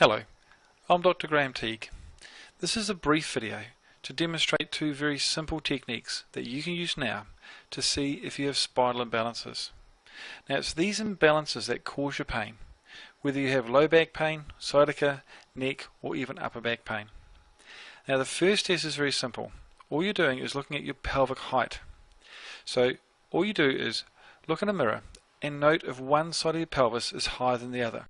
Hello, I'm Dr. Graham Teague. This is a brief video to demonstrate two very simple techniques that you can use now to see if you have spinal imbalances. Now it's these imbalances that cause your pain, whether you have low back pain, sciatica, neck or even upper back pain. Now the first test is very simple. All you're doing is looking at your pelvic height. So all you do is look in a mirror and note if one side of your pelvis is higher than the other.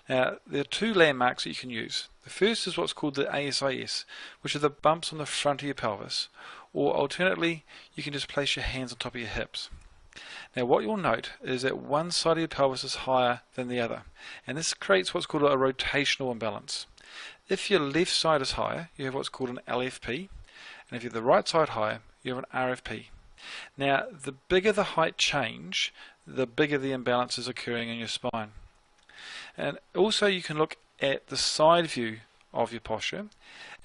Now, there are two landmarks that you can use. The first is what's called the ASIS, which are the bumps on the front of your pelvis, or alternately, you can just place your hands on top of your hips. Now, what you'll note is that one side of your pelvis is higher than the other, and this creates what's called a rotational imbalance. If your left side is higher, you have what's called an LFP, and if you have the right side higher, you have an RFP. Now, the bigger the height change, the bigger the imbalance is occurring in your spine. And also you can look at the side view of your posture,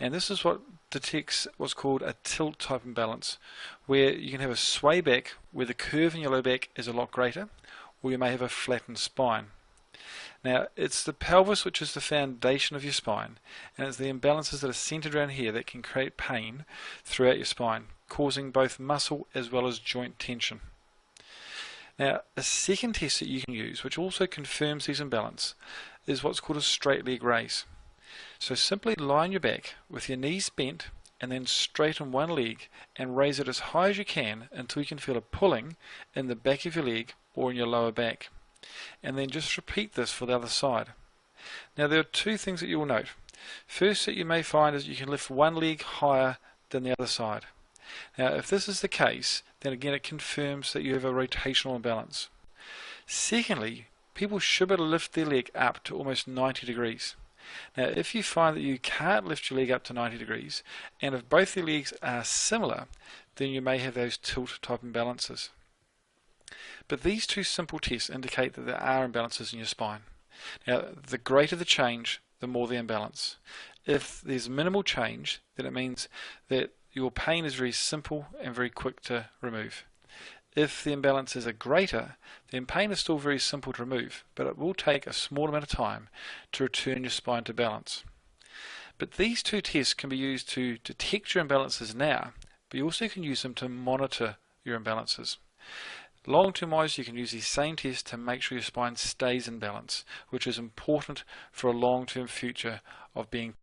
and this is what detects what's called a tilt type imbalance, where you can have a sway back where the curve in your low back is a lot greater, or you may have a flattened spine. Now it's the pelvis which is the foundation of your spine, and it's the imbalances that are centered around here that can create pain throughout your spine, causing both muscle as well as joint tension. Now, a second test that you can use, which also confirms these imbalances, is what's called a straight leg raise. So simply lie on your back with your knees bent and then straighten one leg and raise it as high as you can until you can feel a pulling in the back of your leg or in your lower back. And then just repeat this for the other side. Now, there are two things that you will note. First that you may find is you can lift one leg higher than the other side. Now, if this is the case, then again it confirms that you have a rotational imbalance. Secondly, people should be able to lift their leg up to almost 90 degrees. Now, if you find that you can't lift your leg up to 90 degrees, and if both your legs are similar, then you may have those tilt type imbalances. But these two simple tests indicate that there are imbalances in your spine. Now, the greater the change, the more the imbalance. If there's minimal change, then it means that your pain is very simple and very quick to remove. If the imbalances are greater, then pain is still very simple to remove, but it will take a small amount of time to return your spine to balance. But these two tests can be used to detect your imbalances now, but you also can use them to monitor your imbalances. Long-term wise, you can use these same tests to make sure your spine stays in balance, which is important for a long-term future of being